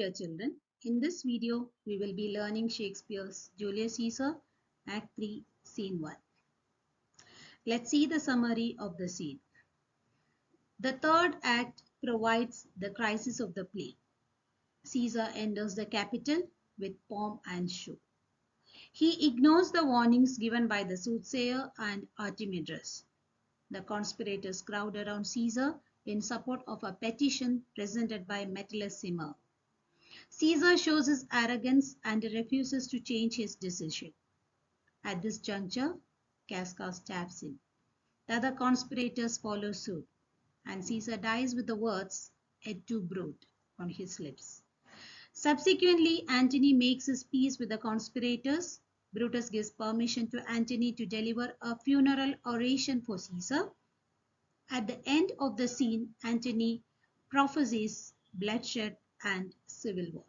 dear children. In this video, we will be learning Shakespeare's Julius Caesar, Act 3, Scene 1. Let's see the summary of the scene. The third act provides the crisis of the play. Caesar enters the capital with pomp and show. He ignores the warnings given by the soothsayer and Archimedes. The conspirators crowd around Caesar in support of a petition presented by Metellus Simmer. Caesar shows his arrogance and refuses to change his decision. At this juncture, Casca stabs him. The other conspirators follow suit, and Caesar dies with the words "et tu, Brute" on his lips. Subsequently, Antony makes his peace with the conspirators. Brutus gives permission to Antony to deliver a funeral oration for Caesar. At the end of the scene, Antony prophesies bloodshed and civil war.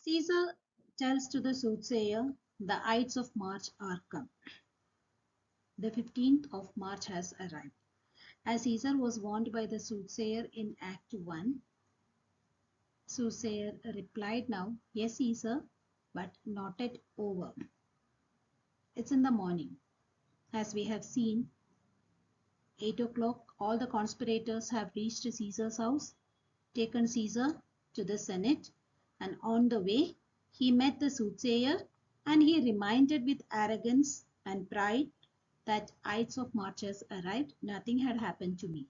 Caesar tells to the soothsayer, "The Ides of March are come." The 15th of March has arrived. As Caesar was warned by the soothsayer in Act 1, soothsayer replied now, "Yes, Caesar, but not yet over." It's in the morning. As we have seen, 8 o'clock, all the conspirators have reached Caesar's house, taken Caesar to the Senate, and on the way, he met the soothsayer and he reminded with arrogance and pride that Ides of March has arrived, nothing had happened to me.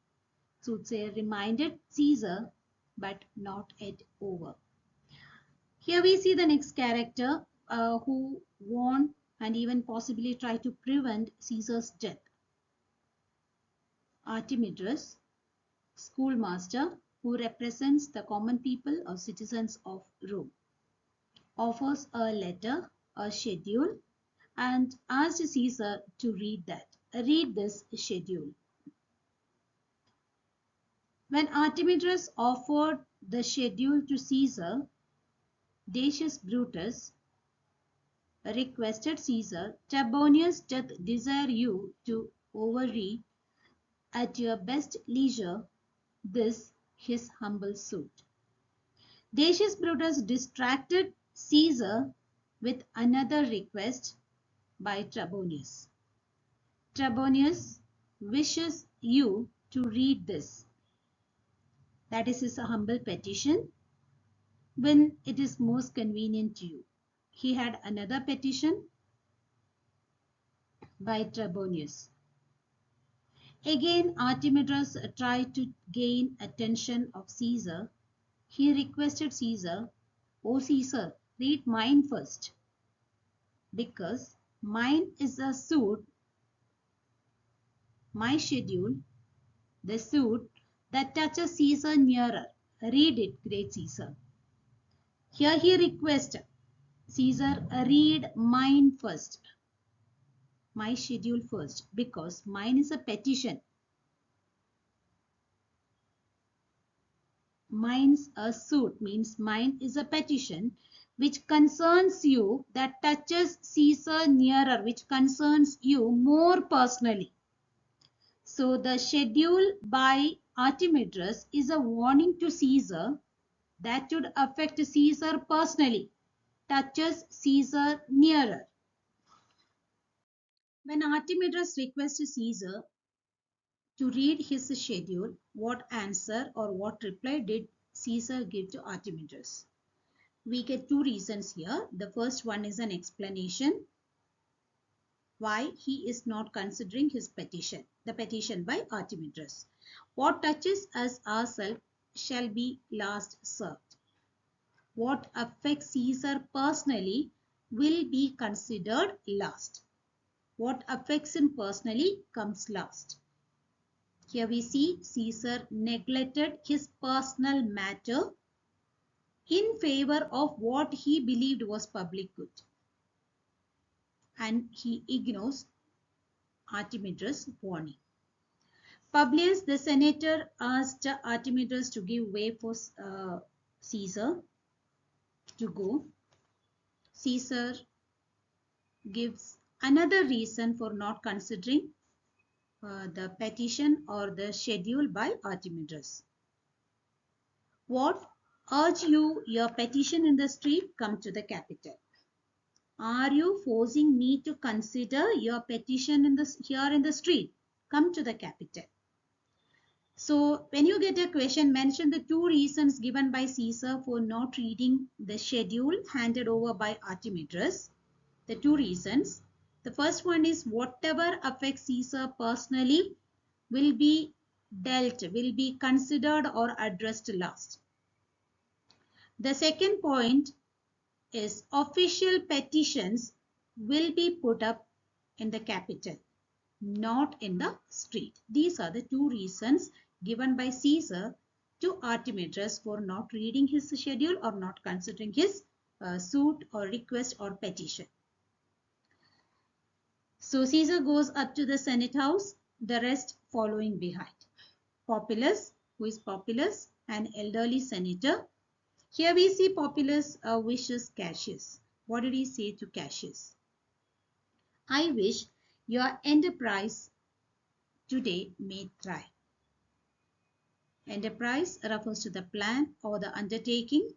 Soothsayer reminded Caesar, but not yet over. Here we see the next character who warned and even possibly tried to prevent Caesar's death. Archimedes, schoolmaster who represents the common people or citizens of Rome, offers a letter, a schedule, and asked Caesar to read that. Read this schedule. When Archimedes offered the schedule to Caesar, Decius Brutus requested Caesar, "Trebonius doth desire you to overread at your best leisure this his humble suit." Decius Brutus distracted Caesar with another request by Trebonius. "Trebonius wishes you to read this." That is his humble petition, when it is most convenient to you. He had another petition by Trebonius. Again, Archimedes tried to gain attention of Caesar. He requested Caesar, "O Caesar, read mine first, because mine is a suit, my schedule, the suit that touches Caesar nearer. Read it, great Caesar." Here he requests Caesar, "Read mine first, my schedule first, because mine is a petition. Mine's a suit," means mine is a petition which concerns you, that touches Caesar nearer, which concerns you more personally. So the schedule by Archimedes is a warning to Caesar that should affect Caesar personally, touches Caesar nearer. When Archimedes requested Caesar to read his schedule, what answer or what reply did Caesar give to Archimedes? We get two reasons here. The first one is an explanation why he is not considering his petition, the petition by Archimedes. What touches us ourselves shall be last served. What affects Caesar personally will be considered last. What affects him personally comes last. Here we see Caesar neglected his personal matter in favor of what he believed was public good. And he ignores Archimedes' warning. Publius, the senator, asked Archimedes to give way for Caesar to go. Caesar gives another reason for not considering the petition or the schedule by Archimedes. What Urge you your petition in the street, come to the capital. Are you forcing me to consider your petition here in the street? Come to the capital. So when you get a question, mention the two reasons given by Caesar for not reading the schedule handed over by Archimedes. The two reasons. The first one is whatever affects Caesar personally will be will be considered or addressed last. The second point is official petitions will be put up in the capital, not in the street. These are the two reasons given by Caesar to Archimedes for not reading his schedule or not considering his suit or request or petition. So Caesar goes up to the Senate house, the rest following behind. Populus, who is Populus, an elderly senator. Here we see Populus wishes Cassius. What did he say to Cassius? I wish your enterprise today may thrive. Enterprise refers to the plan or the undertaking.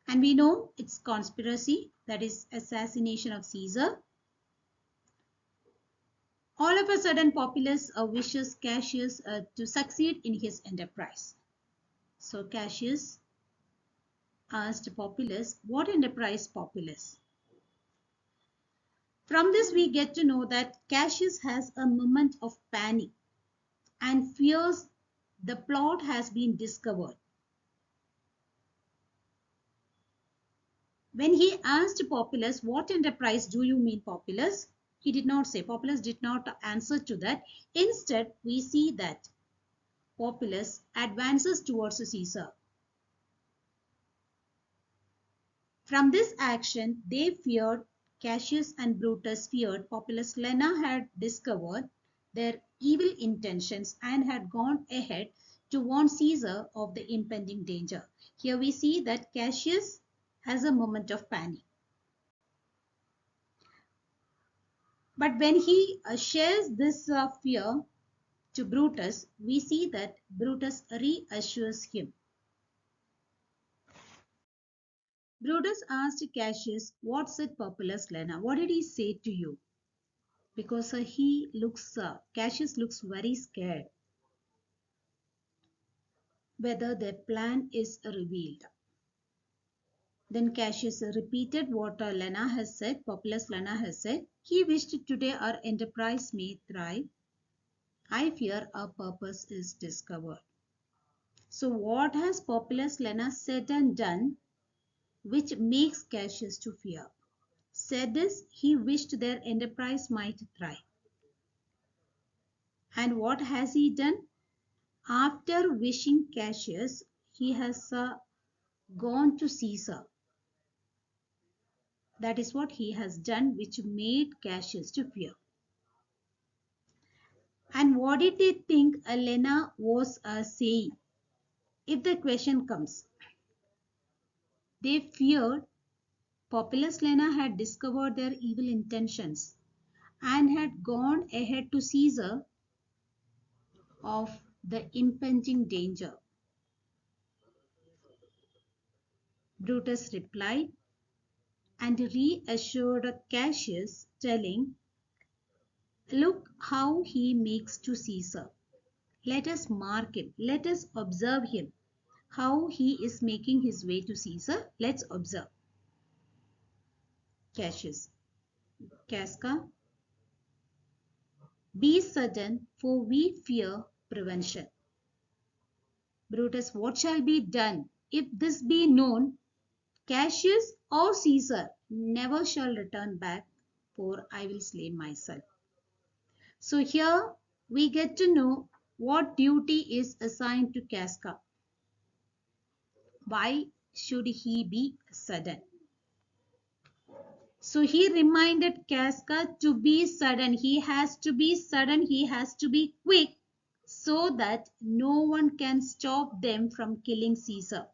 And we know it's conspiracy, that is assassination of Caesar. All of a sudden, Populus wishes Cassius to succeed in his enterprise. So Cassius asked Populus, what enterprise, Populus? From this, we get to know that Cassius has a moment of panic and fears the plot has been discovered. When he asked Populus, what enterprise do you mean, Populus? He did not say. Populus did not answer to that. Instead, we see that Populus advances towards Caesar. From this action, they feared, Cassius and Brutus feared, Populus Lena had discovered their evil intentions and had gone ahead to warn Caesar of the impending danger. Here we see that Cassius has a moment of panic. But when he shares this fear to Brutus, we see that Brutus reassures him. Brutus asked Cassius, what said Populus Lena? What did he say to you? Because Cassius looks very scared whether their plan is revealed. Then Cassius repeated what Lena has said, Populus Lena has said. He wished today our enterprise may thrive. I fear our purpose is discovered. So what has Populus Lena said and done which makes Cassius to fear? Said this, he wished their enterprise might thrive. And what has he done? After wishing Cassius, he has gone to Caesar. That is what he has done which made Cassius to fear. And what did they think Lena was saying? If the question comes, they feared Populus Lena had discovered their evil intentions and had gone ahead to Caesar of the impending danger. Brutus replied and reassured Cassius, telling, look how he makes to Caesar. Let us mark him. Let us observe him. How he is making his way to Caesar. Let's observe. Cassius. Casca. Be sudden, for we fear prevention. Brutus, what shall be done? If this be known, Cassius or Caesar never shall return back, for I will slay myself. So here we get to know what duty is assigned to Casca. Why should he be sudden? So he reminded Casca to be sudden. He has to be sudden. He has to be quick so that no one can stop them from killing Caesar.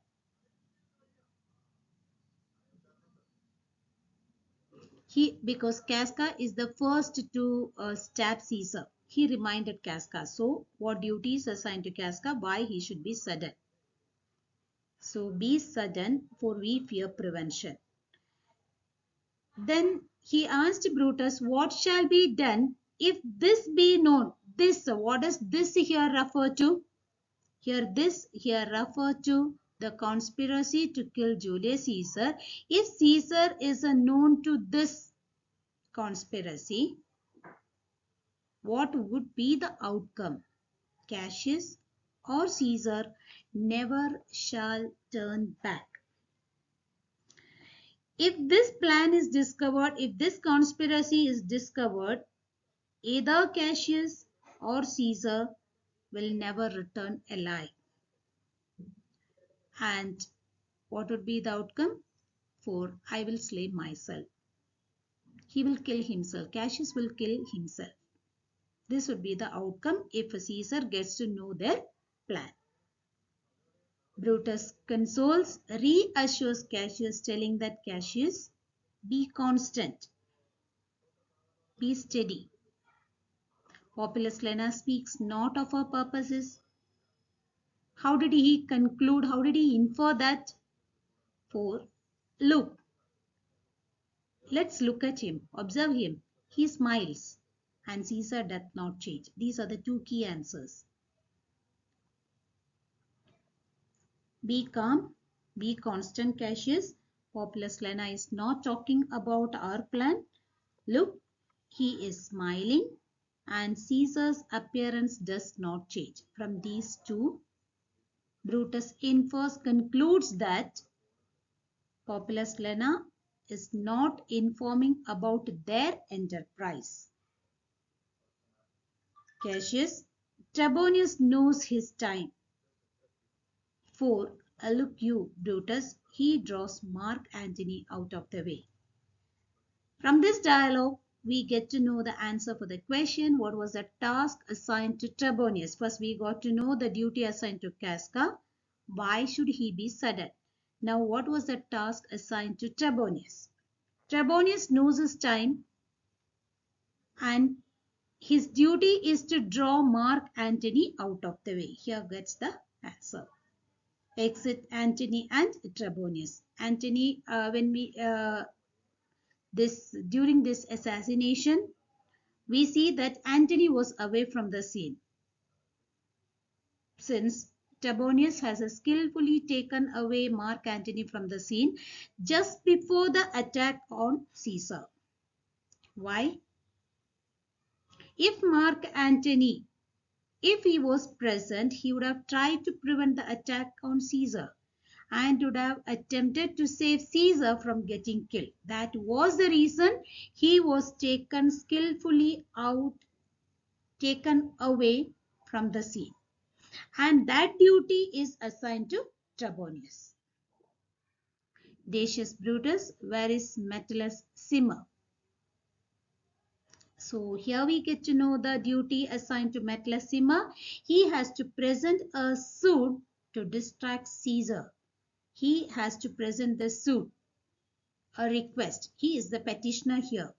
Because Casca is the first to stab Caesar. He reminded Casca. So what duty is assigned to Casca? Why he should be sudden? So be sudden, for we fear prevention. Then he asked Brutus, what shall be done if this be known? This, what does this here refer to? This here refer to the conspiracy to kill Julius Caesar. If Caesar is known to this conspiracy, what would be the outcome? Cassius or Caesar never shall turn back. If this plan is discovered, if this conspiracy is discovered, either Cassius or Caesar will never return alive. And what would be the outcome? For I will slay myself. He will kill himself. Cassius will kill himself. This would be the outcome if Caesar gets to know their plan. Brutus consoles, reassures Cassius, telling that Cassius, be constant, be steady. Populus Lena speaks not of her purposes. How did he conclude? How did he infer that? For look, let's look at him, observe him. He smiles and Caesar doth not change. These are the two key answers. Be calm, be constant, Cassius. Populus Lena is not talking about our plan. Look, he is smiling and Caesar's appearance does not change. From these two, Brutus infers, concludes that Populus Lena is not informing about their enterprise. Cassius, Trebonius knows his time. For, look you, Brutus, he draws Mark Antony out of the way. From this dialogue, we get to know the answer for the question, what was the task assigned to Trebonius? First, we got to know the duty assigned to Casca. Why should he be sudden? Now, what was the task assigned to Trebonius? Trebonius knows his time and his duty is to draw Mark Antony out of the way. Here gets the answer. Exit Antony and Trebonius. Antony, during this assassination, we see that Antony was away from the scene. Since Trebonius has skillfully taken away Mark Antony from the scene just before the attack on Caesar. Why? If Mark Antony, if he was present, he would have tried to prevent the attack on Caesar and would have attempted to save Caesar from getting killed. That was the reason he was taken skillfully out, taken away from the scene. And that duty is assigned to Trebonius. Decius Brutus, where is Metellus Simmer? So here we get to know the duty assigned to Metellus Simmer. He has to present a suit to distract Caesar. He has to present the suit, a request. He is the petitioner here.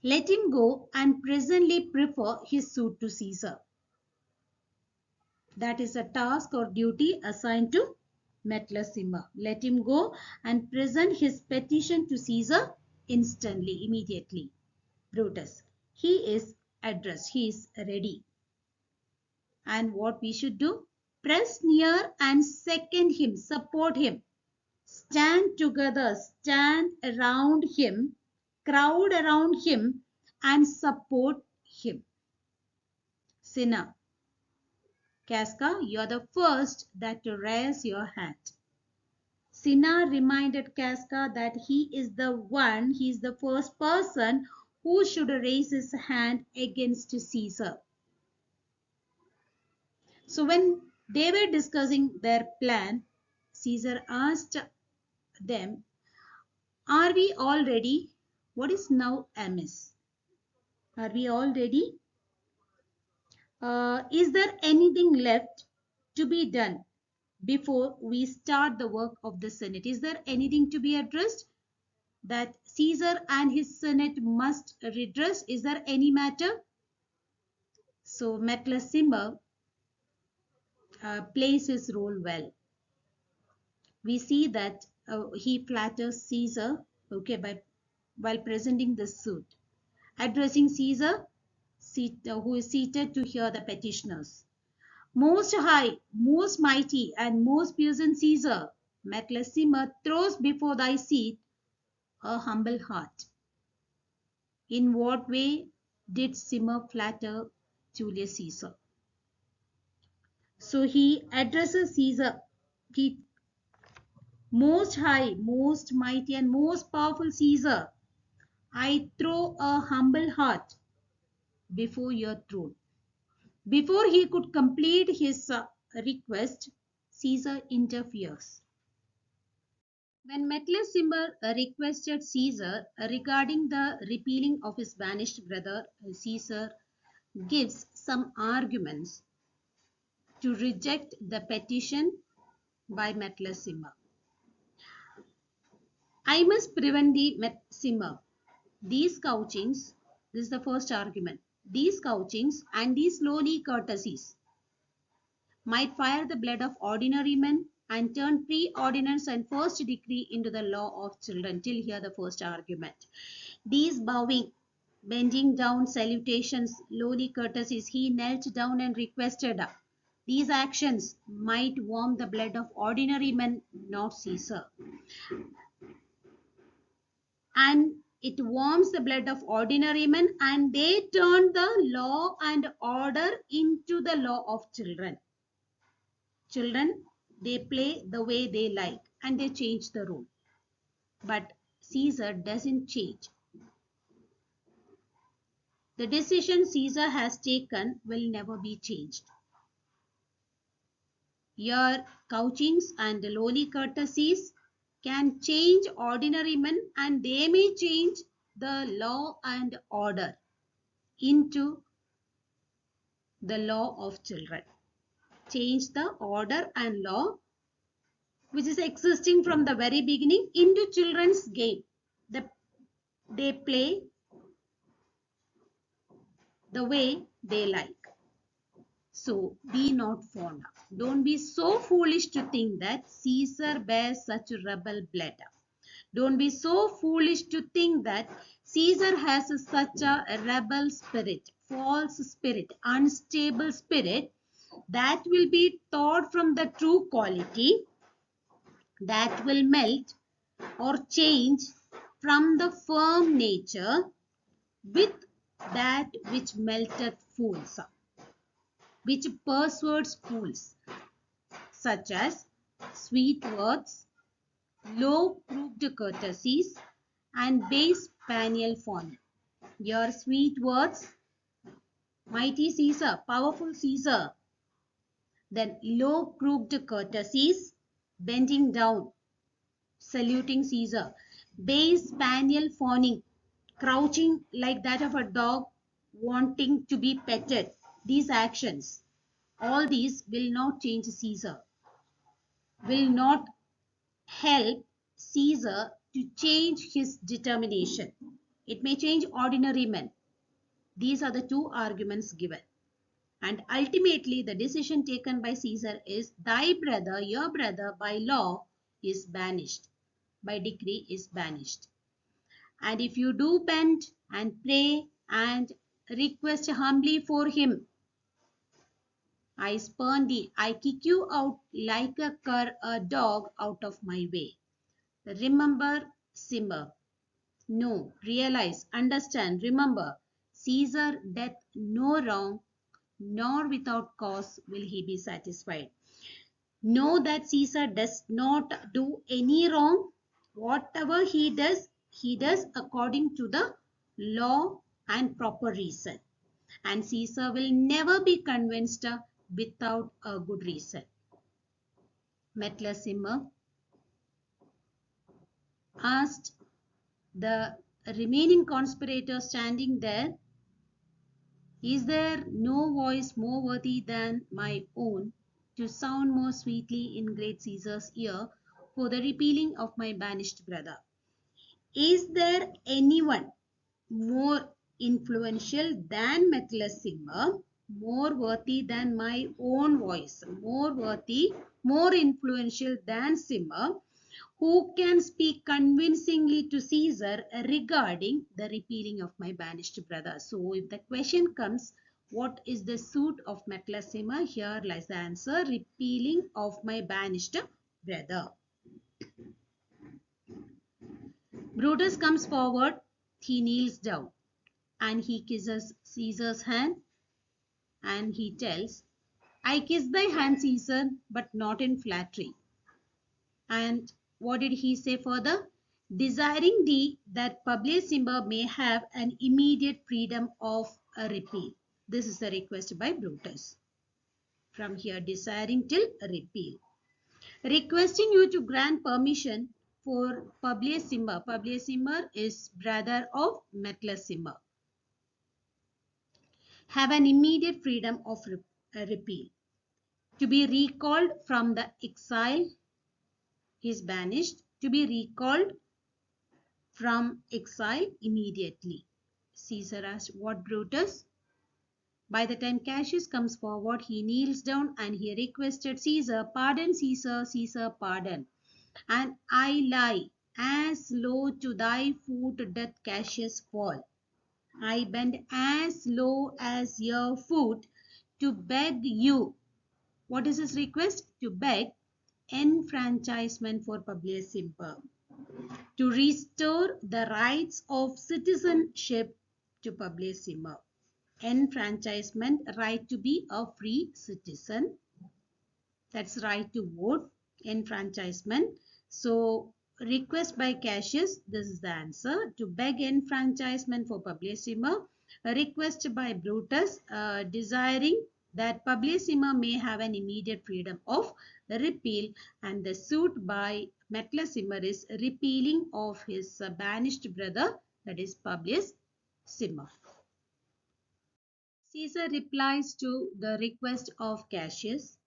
Let him go and presently prefer his suit to Caesar. That is a task or duty assigned to Metellus Simmer. Let him go and present his petition to Caesar instantly, immediately. Brutus, he is addressed, he is ready. And what we should do? Press near and second him, support him. Stand together, stand around him, crowd around him and support him. Cinna, Casca, you are the first that to raise your hand. Cinna reminded Casca that he is the first person who should raise his hand against Caesar. So when they were discussing their plan, Caesar asked them, are we all ready? What is now amiss? Are we all ready? Is there anything left to be done before we start the work of the Senate? Is there anything to be addressed that Caesar and his Senate must redress? Is there any matter? So Metellus Simmer plays his role well. We see that he flatters Caesar, okay, while presenting the suit, addressing Caesar, who is seated to hear the petitioners. Most high, most mighty, and most puissant Caesar, Metellsimer throws before thy seat a humble heart. In what way did Simmer flatter Julius Caesar? So he addresses Caesar. He, most high, most mighty, and most powerful Caesar, I throw a humble heart before your throne. Before he could complete his request, Caesar interferes. When Metellsimer requested Caesar regarding the repealing of his banished brother, Caesar gives some arguments to reject the petition by Metellsimer. I must prevent the Metellsimer. These couchings, this is the first argument, these couchings and these lowly courtesies might fire the blood of ordinary men and turn pre-ordinance and first decree into the law of children. Till here the first argument. These bowing, bending down salutations, lowly courtesies, he knelt down and requested. These actions might warm the blood of ordinary men, not Caesar. And it warms the blood of ordinary men, and they turn the law and order into the law of children. Children, they play the way they like and they change the rule. But Caesar doesn't change. The decision Caesar has taken will never be changed. Your couchings and lowly courtesies can change ordinary men, and they may change the law and order into the law of children. Change the order and law which is existing from the very beginning into children's game. They play the way they like. So be not fond of. Don't be so foolish to think that Caesar bears such rebel blood. Don't be so foolish to think that Caesar has such a rebel spirit, false spirit, unstable spirit that will be taught from the true quality, that will melt or change from the firm nature with that which melted fools, which persuades fools, such as sweet words, low-proved courtesies, and base spaniel fawning. Your sweet words, mighty Caesar, powerful Caesar, then low-proved courtesies, bending down, saluting Caesar, base spaniel fawning, crouching like that of a dog wanting to be petted. These actions, all these will not change Caesar, will not help Caesar to change his determination. It may change ordinary men. These are the two arguments given. And ultimately, the decision taken by Caesar is thy brother, your brother, by law is banished, by decree is banished. And if you do bend and pray and request humbly for him, I spurn thee, I kick you out like a cur, a dog out of my way. Remember, Simmer. No, realize, understand, remember, Caesar doth no wrong, nor without cause will he be satisfied. Know that Caesar does not do any wrong. Whatever he does according to the law and proper reason. And Caesar will never be convinced without a good reason. Metellsimer asked the remaining conspirator standing there, is there no voice more worthy than my own to sound more sweetly in great Caesar's ear for the repealing of my banished brother? Is there anyone more influential than Metellsimer more worthy than my own voice, more worthy, more influential than Simmer, who can speak convincingly to Caesar regarding the repealing of my banished brother. So if the question comes, what is the suit of Metellus? Here lies the answer, repealing of my banished brother. Brutus comes forward, he kneels down and he kisses Caesar's hand and he tells, I kiss thy hand, Caesar, but not in flattery. And what did he say further? Desiring thee that Publius Simba may have an immediate freedom of a repeal. This is a request by Brutus. From here, desiring till a repeal. Requesting you to grant permission for Publius Simba. Publius Simba is brother of Metellus Simba. Have an immediate freedom of a repeal. To be recalled from the exile, he is banished. To be recalled from exile immediately. Caesar asked, what Brutus? By the time Cassius comes forward, he kneels down and he requested Caesar, pardon Caesar, Caesar, pardon. And I lie, as low to thy foot doth Cassius fall. I bend as low as your foot to beg you. What is his request? To beg enfranchisement for Publius Simper, to restore the rights of citizenship to Publius Simper. Enfranchisement, right to be a free citizen. That's right to vote. Enfranchisement. So, request by Cassius, this is the answer. To beg enfranchisement for Publius Simper. A request by Brutus, desiring that Publius Simper may have an immediate freedom of repeal, and the suit by Metellus Simper is repealing of his banished brother, that is Publius Simper. Caesar replies to the request of Cassius,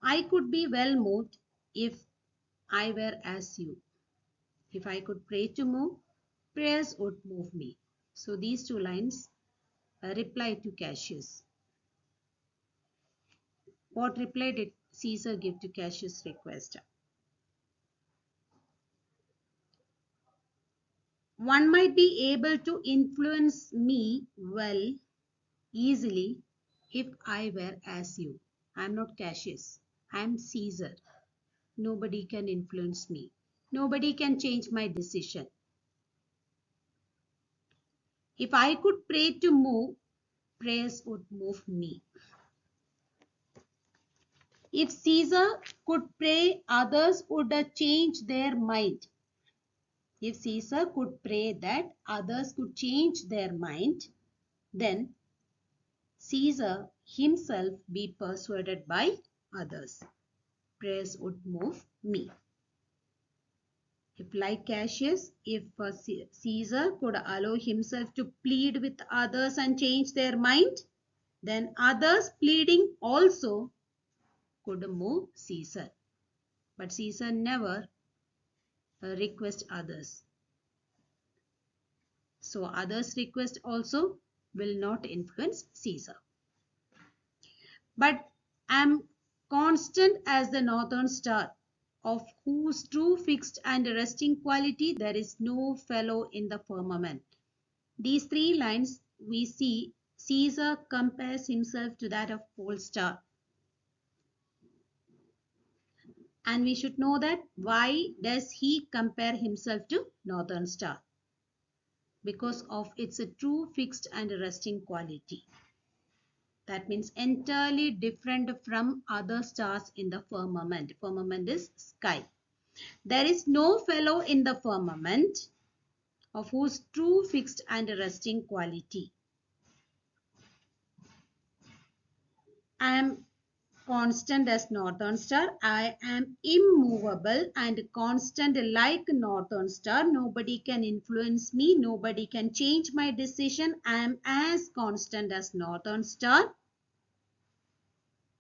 I could be well moved if I were as you. If I could pray to move, prayers would move me. So these two lines reply to Cassius. What reply did Caesar give to Cassius' request? One might be able to influence me well, easily, if I were as you. I am not Cassius. I am Caesar. Nobody can influence me. Nobody can change my decision. If I could pray to move, prayers would move me. If Caesar could pray, others would change their mind. If Caesar could pray that others could change their mind, then Caesar himself be persuaded by others. Prayers would move me. If like Cassius, if Caesar could allow himself to plead with others and change their mind, then others pleading also could move Caesar. But Caesar never request others. So others' request also will not influence Caesar. But am constant as the northern star, of whose true fixed and resting quality there is no fellow in the firmament. These three lines we see Caesar compares himself to that of pole star. And we should know that why does he compare himself to northern star? Because of its true fixed and resting quality. That means entirely different from other stars in the firmament. Firmament is sky. There is no fellow in the firmament of whose true fixed and resting quality. I am constant as northern star. I am immovable and constant like northern star. Nobody can influence me. Nobody can change my decision. I am as constant as northern star.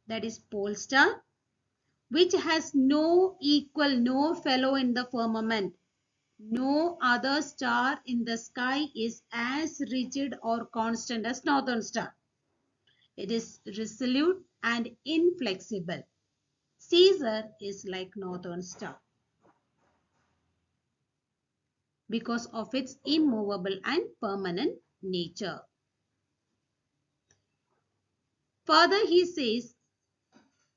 That is pole star, which has no equal, no fellow in the firmament. No other star in the sky is as rigid or constant as northern star. It is resolute and inflexible. Caesar is like northern star because of its immovable and permanent nature. Further, he says,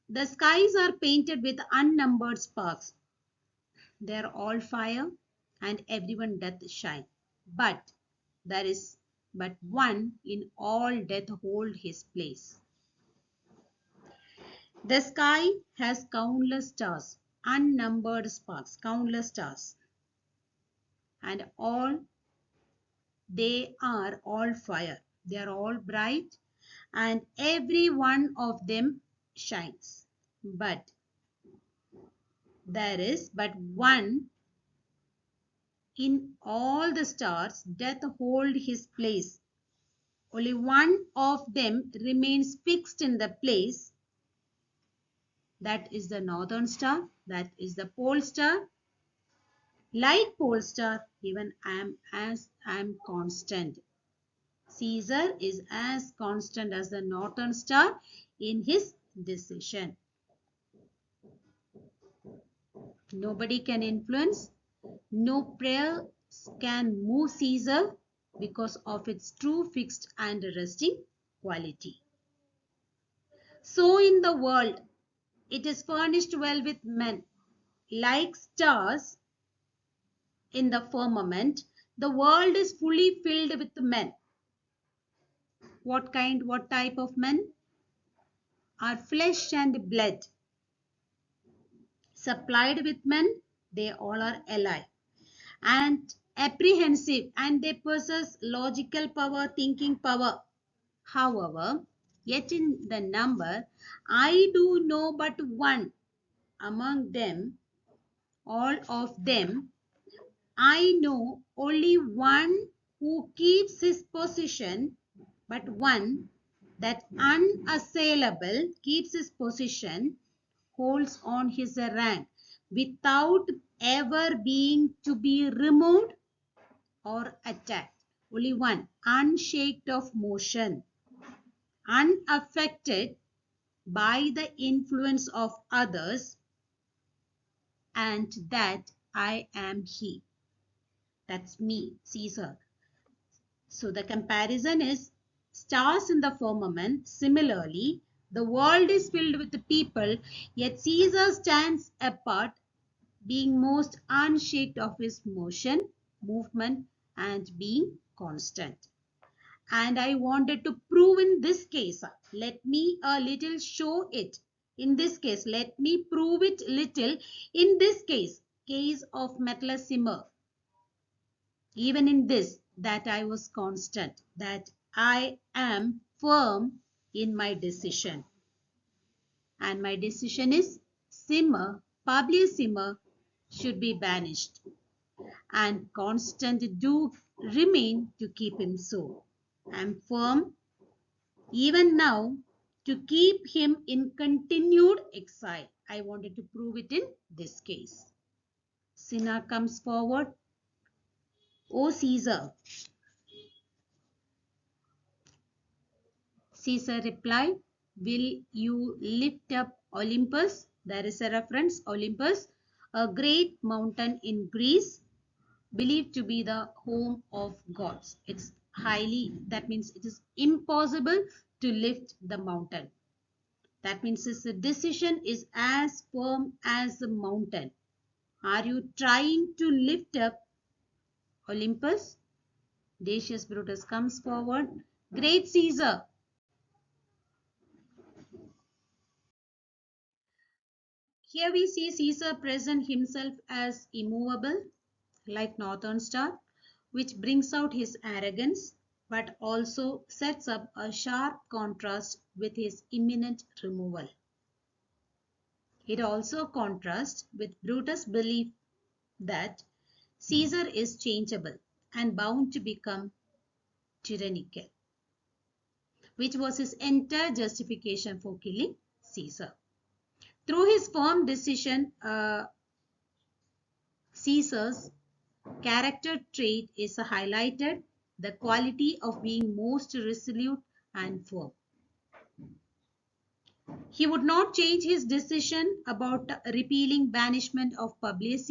the skies are painted with unnumbered sparks. They are all fire, and everyone doth shine. But there is but one in all doth hold his place. The sky has countless stars, unnumbered sparks, countless stars, and all they are all fire. They are all bright, and every one of them shines. But there is but one in all the stars doth hold his place. Only one of them remains fixed in the place. That is the northern star. That is the pole star. Like pole star, even I am constant. Caesar is as constant as the northern star in his decision. Nobody can influence. No prayer can move Caesar because of its true fixed and resting quality. So in the world, it is furnished well with men. Like stars in the firmament, the world is fully filled with men. What type of men? Are flesh and blood. Supplied with men, they all are alive and apprehensive, and they possess logical power, thinking power. However, yet in the number, I do know but one among them, all of them, I know only one who keeps his position, but one that unassailable keeps his position, holds on his rank without ever being to be removed or attacked. Only one, unshaked of motion, unaffected by the influence of others, and that I am he. That's me, Caesar. So the comparison is stars in the firmament. Similarly, the world is filled with the people, yet Caesar stands apart, being most unshaked of his movement, and being constant. And I wanted to prove in this case. Let me a little show it. In this case, let me prove it little. In this case of Metellus. Even in this, that I was constant, that I am firm in my decision. And my decision is Publius Simmer should be banished, and constant do remain to keep him so. I am firm even now to keep him in continued exile. I wanted to prove it in this case. Cinna comes forward. O Caesar. Caesar replied, will you lift up Olympus? There is a reference, Olympus, a great mountain in Greece, believed to be the home of gods. It's that means it is impossible to lift the mountain. That means his decision is as firm as a mountain. Are you trying to lift up Olympus? Decius Brutus comes forward. Great Caesar. Here we see Caesar present himself as immovable, like northern star, which brings out his arrogance, but also sets up a sharp contrast with his imminent removal. It also contrasts with Brutus' belief that Caesar is changeable and bound to become tyrannical, which was his entire justification for killing Caesar. Through his firm decision, Caesar's character trait is highlighted, the quality of being most resolute and firm. He would not change his decision about repealing banishment of Publius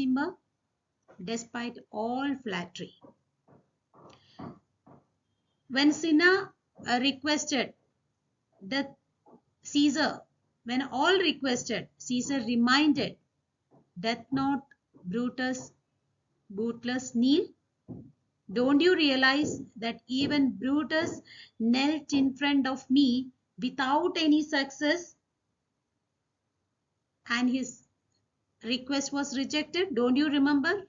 despite all flattery. When Cinna requested that Caesar, when all requested, Caesar reminded, "Doth not Brutus bootless kneel? Don't you realize that even Brutus knelt in front of me without any success and his request was rejected? Don't you remember?"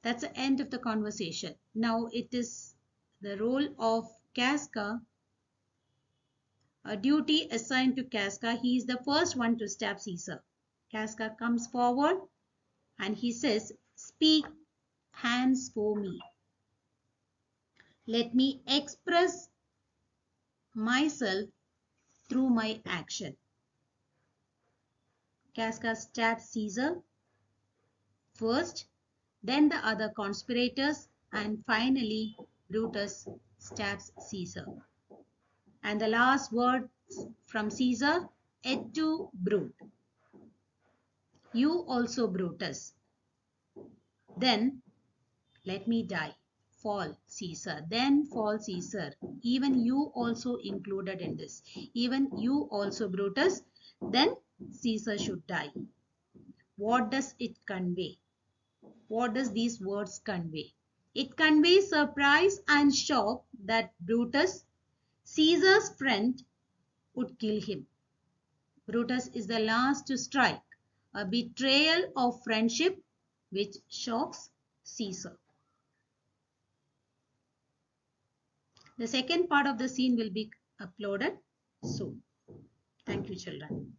That's the end of the conversation. Now it is the role of Casca, a duty assigned to Casca. He is the first one to stab Caesar. Casca comes forward and he says, "Speak, hands for me. Let me express myself through my action." Casca stabs Caesar first, then the other conspirators, and finally Brutus stabs Caesar. And the last words from Caesar, "Et tu, Brute. You also, Brutus. Then let me die. Fall, Caesar. Then fall, Caesar. Even you also included in this. Even you also, Brutus. Then Caesar should die." What does it convey? What does these words convey? It conveys surprise and shock that Brutus, Caesar's friend, would kill him. Brutus is the last to strike, a betrayal of friendship which shocks Caesar. The second part of the scene will be uploaded soon. Thank you, children.